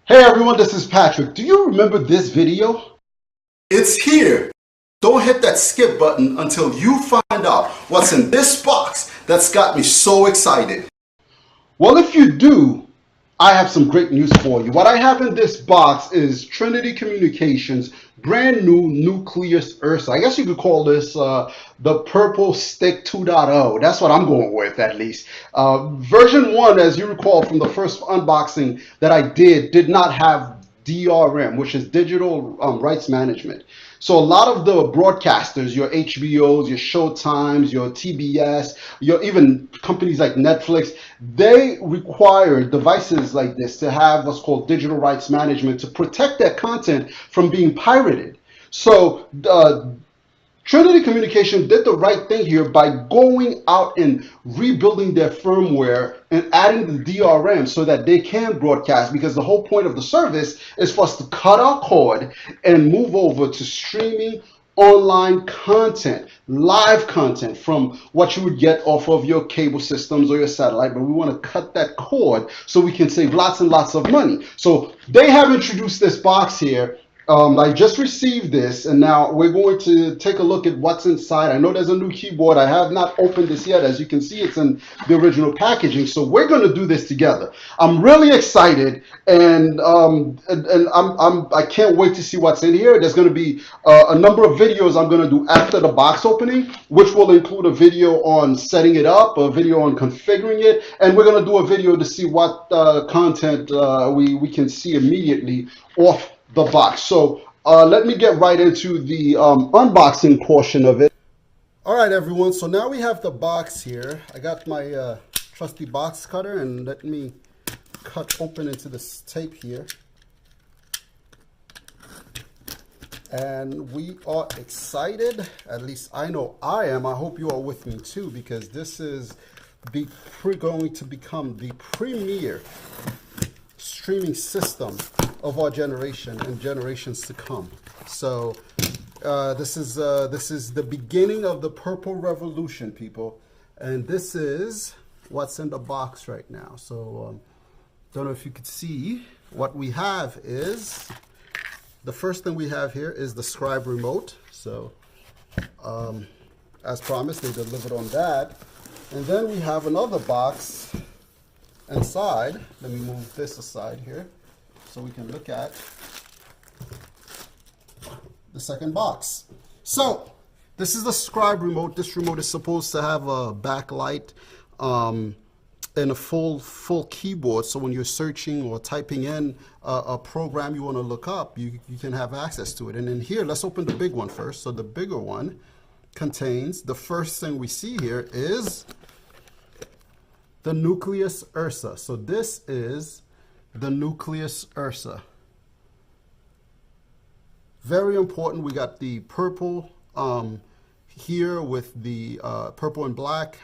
Hey everyone, this is Patrick. Do you remember this video? It's here. Don't hit that skip button until you find out what's in this box that's got me so excited. Well, if you do, I have some great news for you. What I have in this box is Trinity Communications brand new Nuclius Ursa. I guess you could call this the Purple Stick 2.0. That's what I'm going with, at least. Version 1, as you recall from the first unboxing that I did not have DRM, which is digital rights management. So a lot of the broadcasters, your HBOs, your Showtimes, your TBS, your even companies like Netflix, they require devices like this to have what's called digital rights management to protect their content from being pirated. So Trinity Communication did the right thing here by going out and rebuilding their firmware and adding the DRM so that they can broadcast, because the whole point of the service is for us to cut our cord and move over to streaming online content, live content from what you would get off of your cable systems or your satellite, but we want to cut that cord so we can save lots and lots of money. So they have introduced this box here. I just received this, and now we're going to take a look at what's inside. I know there's a new keyboard. I have not opened this yet. As you can see, it's in the original packaging. So we're going to do this together. I'm really excited, and I can't wait to see what's in here. There's going to be a number of videos I'm going to do after the box opening, which will include a video on setting it up, a video on configuring it, and we're going to do a video to see what content we can see immediately off the box. So let me get right into the unboxing portion of it. All right, everyone. So now we have the box here. I got my trusty box cutter, and let me cut open into this tape here. And we are excited. At least I know I am. I hope you are with me too, because this is going to become the premier streaming system of our generation and generations to come. So this is the beginning of the purple revolution, people, and this is what's in the box right now. So don't know if you could see what we have. Is the first thing we have here is the scribe remote. So as promised, they delivered on that. And then we have another box inside. Let me move this aside here so we can look at the second box. So this is the scribe remote. This remote is supposed to have a backlight and a full keyboard, so when you're searching or typing in a program you want to look up, you can have access to it. And in here, let's open the big one first. So the bigger one contains, the first thing we see here is the Nuclius Ursa. So this is the Nuclius Ursa. Very important. We got the purple here with the purple and black.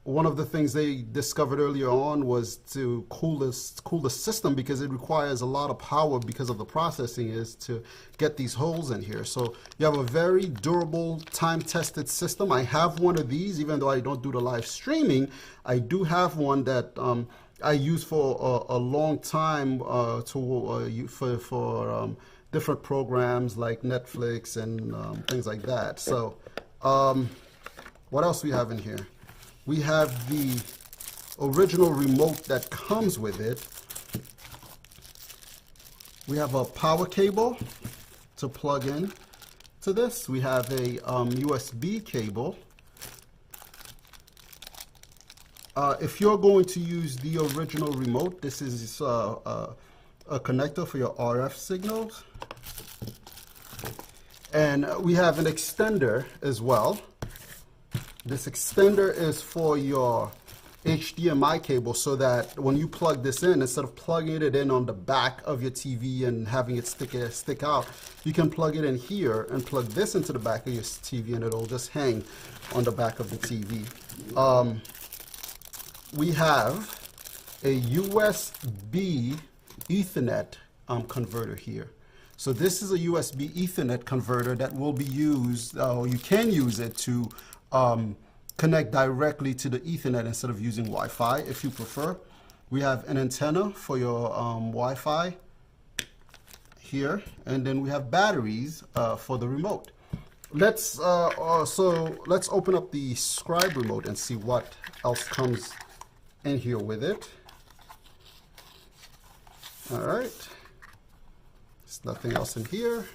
One of the things they discovered earlier on was to cool the system, because it requires a lot of power because of the processing is to get these holes in here. So you have a very durable, time-tested system. I have one of these, even though I don't do the live streaming. I do have one that I use for a long time for different programs like Netflix and things like that. So what else we have in here? We have the original remote that comes with it. We have a power cable to plug in to this. We have a USB cable. If you're going to use the original remote, this is a connector for your RF signals. And we have an extender as well. This extender is for your HDMI cable, so that when you plug this in, instead of plugging it in on the back of your TV and having it stick out, you can plug it in here and plug this into the back of your TV, and it'll just hang on the back of the TV. We have a USB Ethernet converter here. So this is a USB Ethernet converter that will be used, or you can use it to connect directly to the Ethernet instead of using Wi-Fi if you prefer. We have an antenna for your Wi-Fi here, and then we have batteries for the remote. Let's let's open up the scribe remote and see what else comes in here with it. All right, there's nothing else in here.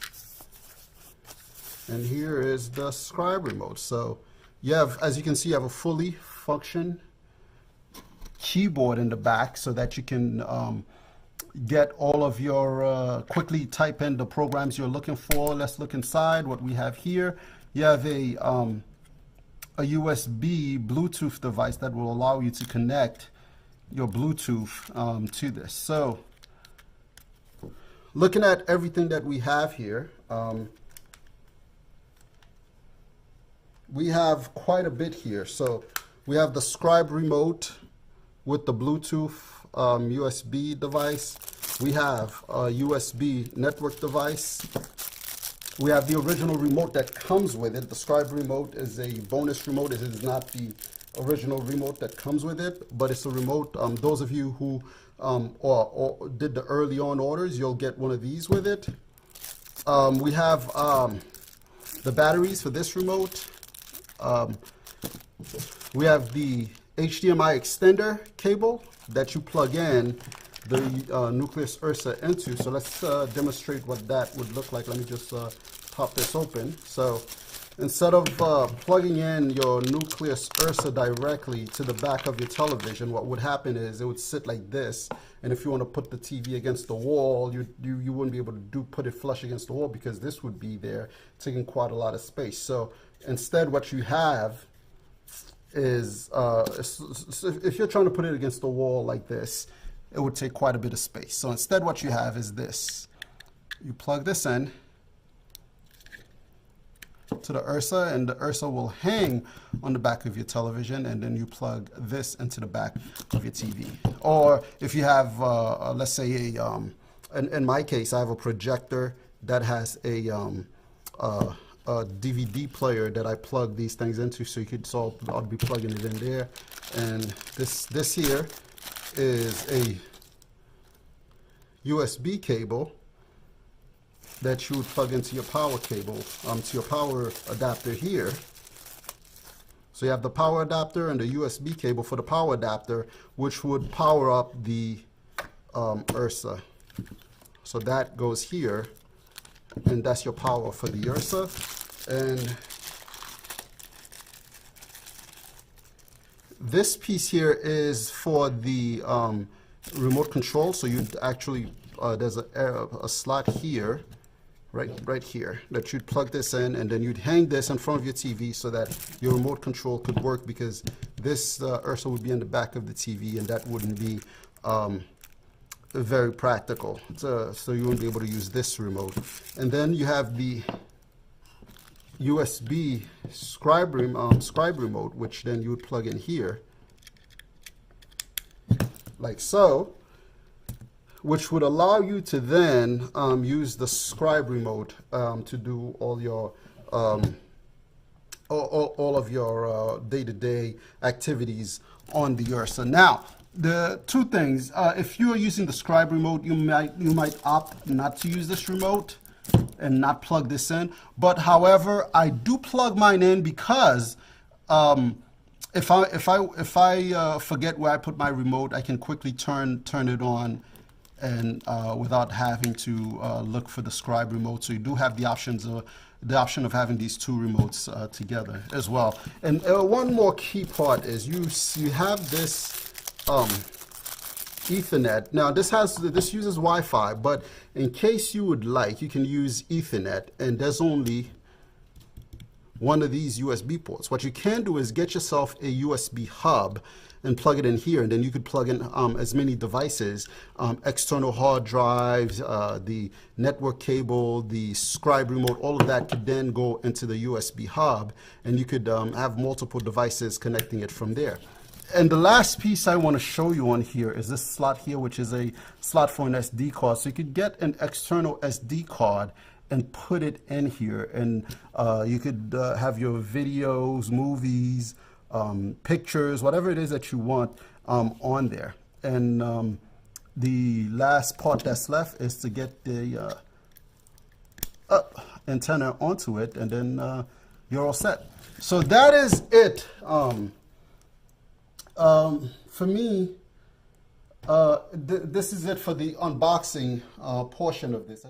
And here is the scribe remote. So you have, as you can see, you have a fully function keyboard in the back so that you can get all of your, quickly type in the programs you're looking for. Let's look inside what we have here. You have a USB Bluetooth device that will allow you to connect your Bluetooth to this. So looking at everything that we have here, we have quite a bit here. So we have the scribe remote with the Bluetooth USB device. We have a USB network device. We have the original remote that comes with it. The scribe remote is a bonus remote. It is not the original remote that comes with it, but it's a remote. Those of you who or did the early on orders, you'll get one of these with it. We have the batteries for this remote. We have the HDMI extender cable that you plug in the Nuclius Ursa into. So let's demonstrate what that would look like. Let me just pop this open. So instead of plugging in your Nuclius Ursa directly to the back of your television, what would happen is it would sit like this. And if you want to put the TV against the wall, you wouldn't be able to put it flush against the wall because this would be there taking quite a lot of space. So instead what you have is, if you're trying to put it against the wall like this, it would take quite a bit of space. So instead what you have is this. You plug this in to the Ursa, and the Ursa will hang on the back of your television, and then you plug this into the back of your TV. Or if you have, let's say, in my case, I have a projector that has a DVD player that I plug these things into, so I'll be plugging it in there. And this here is a USB cable that you would plug into your power cable, to your power adapter here. So you have the power adapter and the USB cable for the power adapter, which would power up the Ursa. So that goes here, and that's your power for the Ursa. And this piece here is for the remote control. So you'd actually, there's a slot here, right here, that you'd plug this in, and then you'd hang this in front of your TV so that your remote control could work, because this Ursa would be in the back of the TV, and that wouldn't be very practical. So you wouldn't be able to use this remote. And then you have the USB scribe remote, which then you would plug in here, like so, which would allow you to then use the scribe remote to do all your all of your day-to-day activities on the Ursa. Now, the two things: if you are using the scribe remote, you might opt not to use this remote and not plug this in. But however, I do plug mine in because if I forget where I put my remote, I can quickly turn it on, and without having to look for the scribe remote. So you do have the option of having these two remotes together as well. And one more key part is you have this Ethernet. Now this uses Wi-Fi, but in case you would like, you can use Ethernet, and there's only one of these USB ports. What you can do is get yourself a USB hub and plug it in here, and then you could plug in as many devices, external hard drives, the network cable, the scribe remote, all of that could then go into the USB hub, and you could have multiple devices connecting it from there. And the last piece I want to show you on here is this slot here, which is a slot for an SD card. So you could get an external SD card and put it in here, and you could have your videos, movies, pictures, whatever it is that you want on there. And the last part that's left is to get the antenna onto it, and then you're all set. So that is it. For me, this is it for the unboxing portion of this.